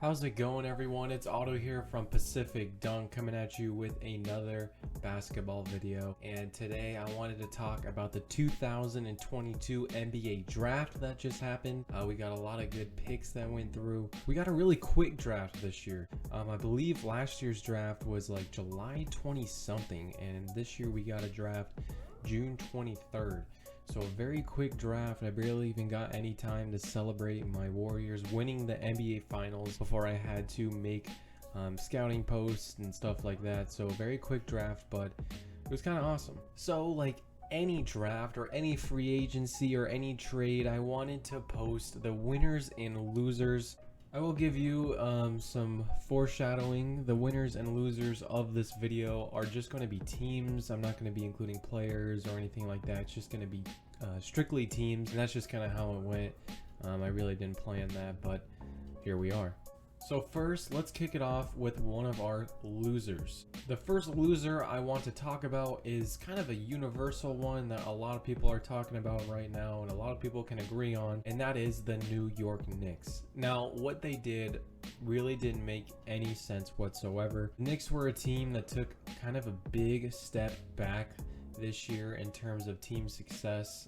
How's it going, everyone? It's Otto here from Pacific Dunk coming at you with another basketball video. And today I wanted to talk about the 2022 NBA draft that just happened. We got a lot of good picks that went through. We got a really quick draft this year. I believe last year's draft was like July 20 something, and this year we got a draft June 23rd. So a very quick draft. I barely even got any time to celebrate my Warriors winning the NBA Finals before I had to make scouting posts and stuff like that. So a very quick draft, but it was kind of awesome. So like any draft or any free agency or any trade, I wanted to post the winners and losers. I will give you some foreshadowing. The winners and losers of this video are just going to be teams. I'm not going to be including players or anything like that. It's just going to be strictly teams, and that's just kind of how it went. I really didn't plan that, but here we are. So first, let's kick it off with one of our losers. The first loser I want to talk about is kind of a universal one that a lot of people are talking about right now and a lot of people can agree on, and that is the New York Knicks. Now, what they did really didn't make any sense whatsoever. The Knicks were a team that took kind of a big step back this year in terms of team success,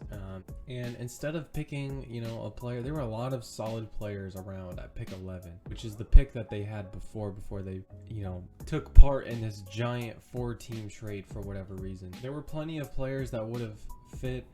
and instead of picking a player, there were a lot of solid players around at pick 11, which is the pick that they had before they took part in this giant 4-team trade for whatever reason. There were plenty of players that would have fit,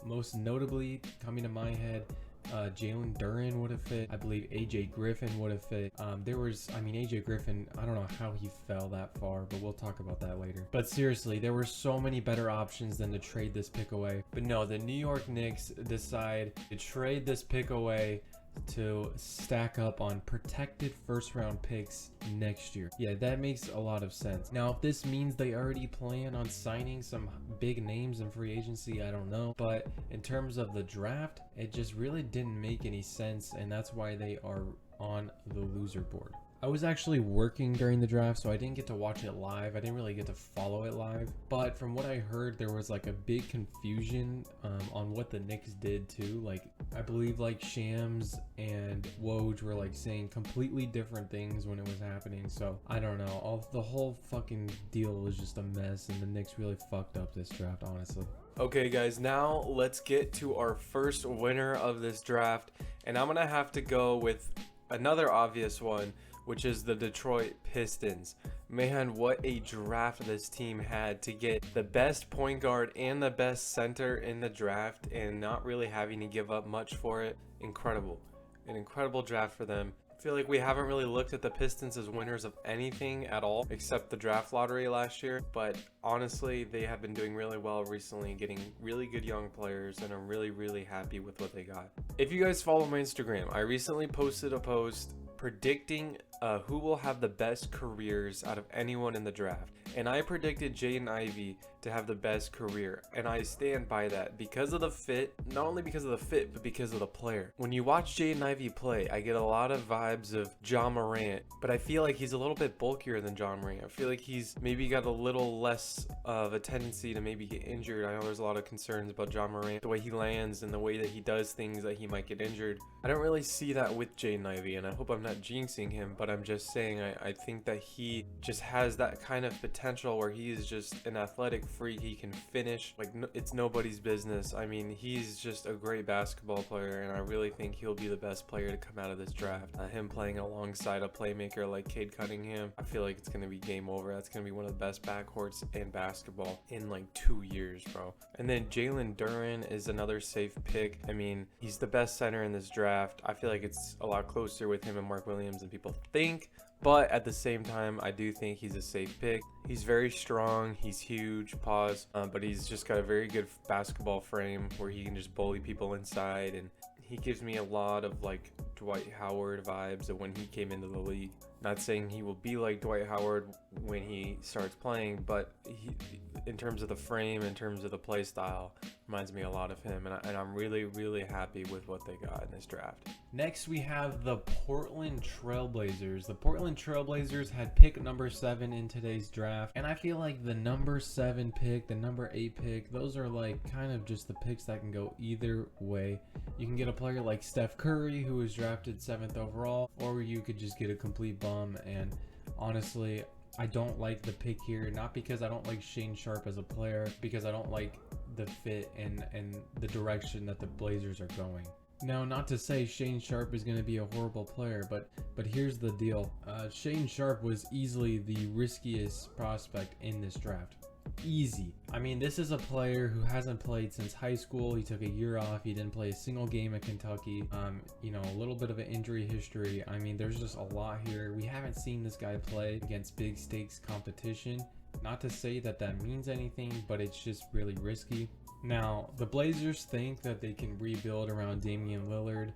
most notably coming to my head, Jalen Duren would have fit. I believe AJ Griffin would have fit. AJ Griffin, I don't know how he fell that far, but we'll talk about that later. But seriously, there were so many better options than to trade this pick away. But no, the New York Knicks decide to trade this pick away to stack up on protected first-round picks next year. Yeah, that makes a lot of sense. Now, if this means they already plan on signing some big names in free agency, I don't know. But in terms of the draft, it just really didn't make any sense, and that's why they are on the loser board. I was actually working during the draft, so I didn't get to watch it live. I didn't really get to follow it live. But from what I heard, there was like a big confusion on what the Knicks did too. Like, I believe like Shams and Woj were like saying completely different things when it was happening. So I don't know. The whole fucking deal was just a mess, and the Knicks really fucked up this draft, honestly. Okay guys, now let's get to our first winner of this draft. And I'm gonna have to go with another obvious one, which is the Detroit Pistons. Man, what a draft this team had to get the best point guard and the best center in the draft and not really having to give up much for it. Incredible. An incredible draft for them. I feel like we haven't really looked at the Pistons as winners of anything at all except the draft lottery last year, but honestly they have been doing really well recently, getting really good young players, and I'm really happy with what they got. If you guys follow my Instagram, I recently posted a post predicting who will have the best careers out of anyone in the draft, and I predicted Jaden Ivey to have the best career, and I stand by that because of the fit. Not only because of the fit, but because of the player. When you watch Jaden Ivey play, I get a lot of vibes of Ja Morant, but I feel like he's a little bit bulkier than Ja Morant. I feel like he's maybe got a little less of a tendency to maybe get injured. I know there's a lot of concerns about Ja Morant, the way he lands and the way that he does things, that he might get injured. I don't really see that with Jaden Ivey, and I hope I'm not jinxing him, but I'm just saying I think that he just has that kind of potential where he is just an athletic freak. He can finish like it's nobody's business. I mean, he's just a great basketball player, and I really think he'll be the best player to come out of this draft. Him playing alongside a playmaker like Cade Cunningham, I feel like it's going to be game over. That's going to be one of the best backcourts in basketball in like 2 years, bro. And then Jalen Duren is another safe pick. I mean, he's the best center in this draft. I feel like it's a lot closer with him and Mark Williams than people think, but at the same time, I do think he's a safe pick. He's very strong, he's huge, but he's just got a very good basketball frame where he can just bully people inside, and he gives me a lot of like Dwight Howard vibes of when he came into the league. Not saying he will be like Dwight Howard when he starts playing, but in terms of the frame, in terms of the play style, reminds me a lot of him, and I'm really happy with what they got in this draft. Next, we have the Portland Trailblazers. The Portland Trailblazers had pick number 7 in today's draft, and I feel like the number 7 pick, the number 8 pick, those are like kind of just the picks that can go either way. You can get a player like Steph Curry, who was drafted 7th overall, or you could just get a complete bum. And honestly, I don't like the pick here, not because I don't like Shane Sharp as a player, because I don't like the fit and the direction that the Blazers are going. Now, not to say Shane Sharp is going to be a horrible player, but here's the deal. Shane Sharp was easily the riskiest prospect in this draft. Easy. I mean, this is a player who hasn't played since high school. He took a year off. He didn't play a single game at Kentucky. You know, a little bit of an injury history. I mean, there's just a lot here. We haven't seen this guy play against big stakes competition. Not to say that that means anything, but it's just really risky. Now, the Blazers think that they can rebuild around Damian Lillard,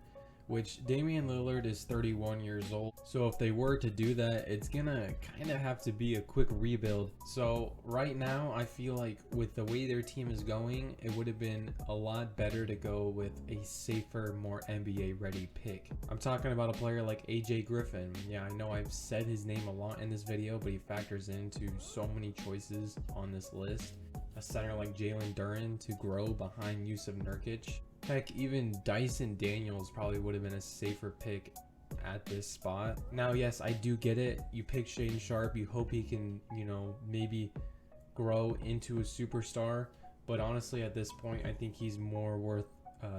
which Damian Lillard is 31 years old. So if they were to do that, it's gonna kind of have to be a quick rebuild. So right now, I feel like with the way their team is going, it would have been a lot better to go with a safer, more NBA ready pick. I'm talking about a player like AJ Griffin. Yeah, I know I've said his name a lot in this video, but he factors into so many choices on this list. A center like Jalen Duren to grow behind Yusuf Nurkic. Heck, even Dyson Daniels probably would have been a safer pick at this spot. Now, yes, I do get it. You pick Shane Sharp, you hope he can, you know, maybe grow into a superstar. But honestly, at this point, I think he's more worth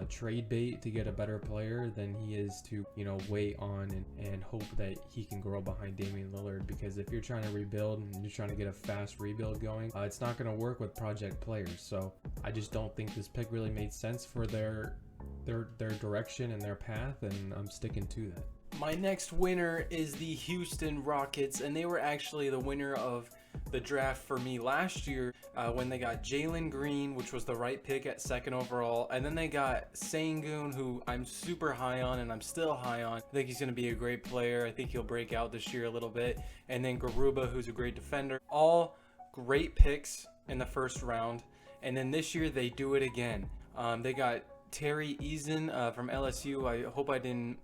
trade bait to get a better player than he is to, you know, wait on and hope that he can grow behind Damian Lillard. Because if you're trying to rebuild and you're trying to get a fast rebuild going, it's not going to work with project players. So I just don't think this pick really made sense for their direction and their path, and I'm sticking to that. My next winner is the Houston Rockets, and they were actually the winner of the draft for me last year when they got Jalen Green, which was the right pick at 2nd overall, and then they got Sengun, who I'm super high on and I'm still high on. I think he's going to be a great player. I think he'll break out this year a little bit. And then Garuba, who's a great defender. All great picks in the first round. And then this year they do it again. They got Terry Eason from LSU. I hope I didn't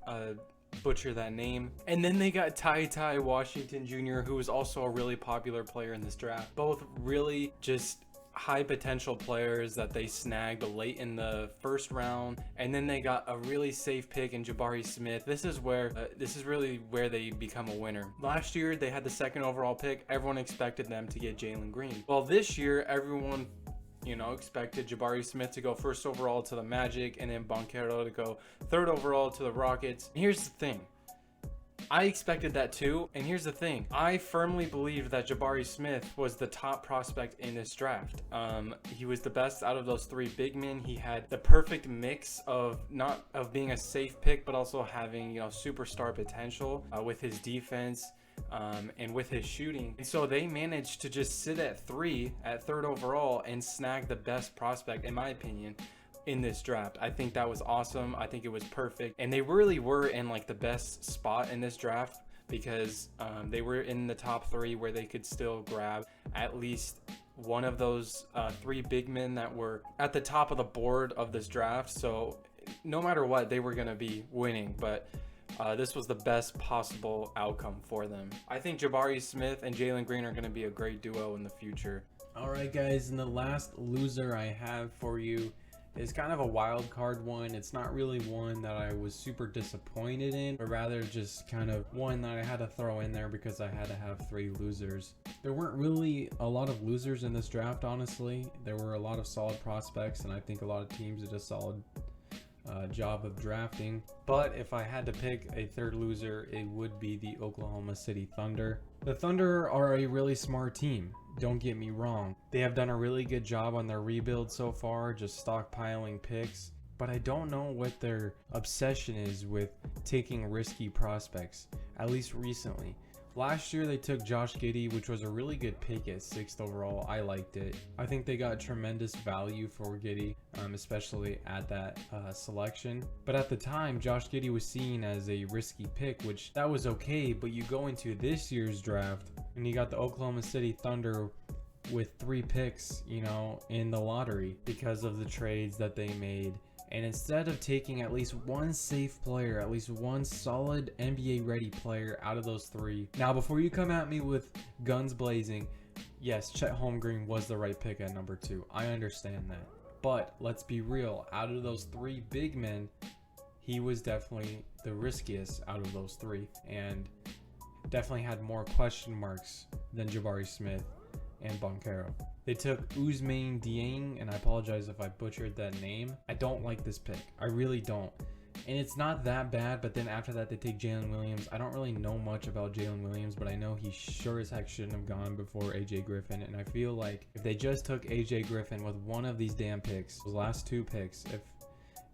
butcher that name. And then they got Ty Washington Jr., who is also a really popular player in this draft. Both really just high potential players that they snagged late in the first round. And then they got a really safe pick in Jabari Smith. This is really where they become a winner. Last year they had the 2nd overall pick. Everyone expected them to get Jalen Green. Well, this year everyone, you know, expected Jabari Smith to go 1st overall to the Magic, and then Banchero to go 3rd overall to the Rockets. And here's the thing. I expected that too, and here's the thing. I firmly believed that Jabari Smith was the top prospect in this draft. He was the best out of those 3 big men. He had the perfect mix of being a safe pick, but also having, you know, superstar potential with his defense. And with his shooting. And so they managed to just sit at 3 at 3rd overall and snag the best prospect, in my opinion, in this draft. I think that was awesome. I think it was perfect. And they really were in like the best spot in this draft because they were in the top 3 where they could still grab at least one of those 3 big men that were at the top of the board of this draft. So no matter what, they were going to be winning. But this was the best possible outcome for them. I think Jabari Smith and Jalen Green are going to be a great duo in the future. All right, guys, and the last loser I have for you is kind of a wild card one. It's not really one that I was super disappointed in, but rather just kind of one that I had to throw in there because I had to have 3 losers. There weren't really a lot of losers in this draft, honestly. There were a lot of solid prospects, and I think a lot of teams did a solid job of drafting. But if I had to pick a 3rd loser, it would be the Oklahoma City Thunder. The Thunder are a really smart team, don't get me wrong. They have done a really good job on their rebuild so far, just stockpiling picks. But I don't know what their obsession is with taking risky prospects, at least recently. Last year they took Josh Giddey, which was a really good pick at 6th overall. I liked it. I think they got tremendous value for Giddey, especially at that selection. But at the time, Josh Giddey was seen as a risky pick, which that was okay. But you go into this year's draft and you got the Oklahoma City Thunder with 3 picks, you know, in the lottery because of the trades that they made. And instead of taking at least one safe player, at least one solid NBA ready player out of those 3. Now, before you come at me with guns blazing, yes, Chet Holmgren was the right pick at number 2. I understand that. But let's be real, out of those 3 big men, he was definitely the riskiest out of those three, and definitely had more question marks than Jabari Smith and Boncaro. They took Ousmane Dieng, and I apologize if I butchered that name. I don't like this pick. I really don't. And it's not that bad, but then after that they take Jalen Williams. I don't really know much about Jalen Williams, but I know he sure as heck shouldn't have gone before AJ Griffin. And I feel like if they just took AJ Griffin with one of these damn picks, those last two picks,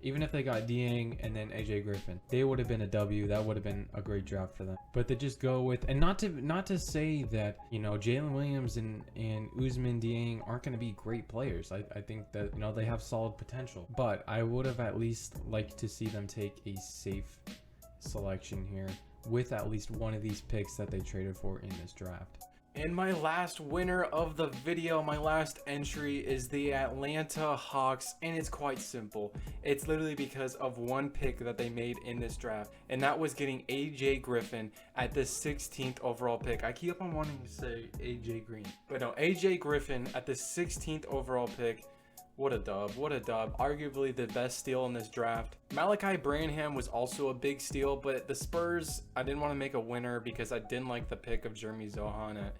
even if they got Dieng and then AJ Griffin, they would have been a W. That would have been a great draft for them. But they just go with, and not to say that, you know, Jalen Williams and Ousmane Dieng aren't going to be great players. I think that, you know, they have solid potential. But I would have at least liked to see them take a safe selection here with at least one of these picks that they traded for in this draft. And my last winner of the video, my last entry, is the Atlanta Hawks, and it's quite simple. It's literally because of one pick that they made in this draft, and that was getting AJ Griffin at the 16th overall pick. I keep on wanting to say AJ Green, but no, AJ Griffin at the 16th overall pick. What a dub, what a dub. Arguably the best steal in this draft. Malachi Branham was also a big steal, but the Spurs, I didn't want to make a winner because I didn't like the pick of Jeremy Zohan at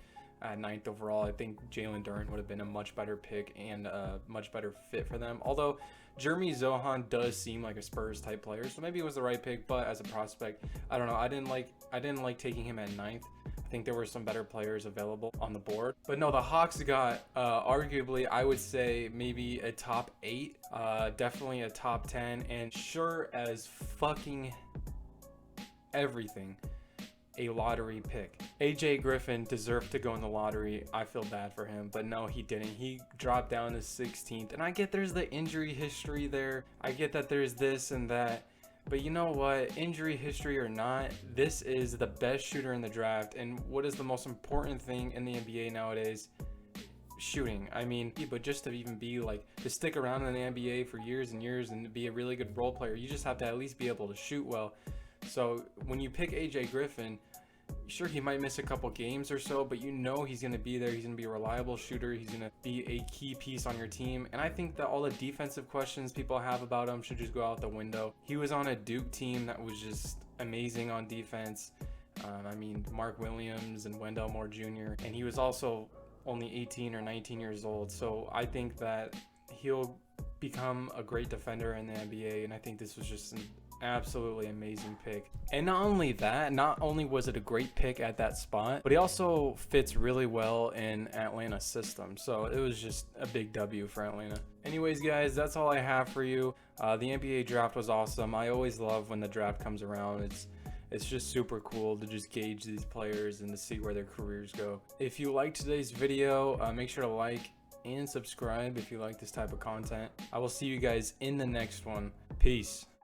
9th overall. I think Jalen Duren would have been a much better pick and a much better fit for them. Although Jeremy Zohan does seem like a Spurs type player, so maybe it was the right pick, but as a prospect, I don't know. I didn't like taking him at 9th. I think there were some better players available on the board. But no, the Hawks got arguably, I would say maybe a top 8, definitely a top 10, and sure as fucking everything, a lottery pick. AJ Griffin deserved to go in the lottery. I feel bad for him, but no, he didn't. He dropped down to 16th, and I get there's the injury history there. I get that there's this and that. But you know what, injury history or not, this is the best shooter in the draft. And what is the most important thing in the NBA nowadays? Shooting. I mean, but just to even be like, to stick around in the NBA for years and years and be a really good role player, you just have to at least be able to shoot well. So when you pick AJ Griffin, sure, he might miss a couple games or so, but you know he's going to be there. He's going to be a reliable shooter. He's going to be a key piece on your team. And I think that all the defensive questions people have about him should just go out the window. He was on a Duke team that was just amazing on defense. I mean, Mark Williams and Wendell Moore Jr. And he was also only 18 or 19 years old. So I think that he'll become a great defender in the NBA. And I think this was just an absolutely amazing pick. And not only that, not only was it a great pick at that spot, but he also fits really well in Atlanta's system. So it was just a big W for Atlanta. Anyways, guys, that's all I have for you. The NBA draft was awesome. I always love when the draft comes around. It's just super cool to just gauge these players and to see where their careers go. If you liked today's video, make sure to like and subscribe if you like this type of content. I will see you guys in the next one. Peace.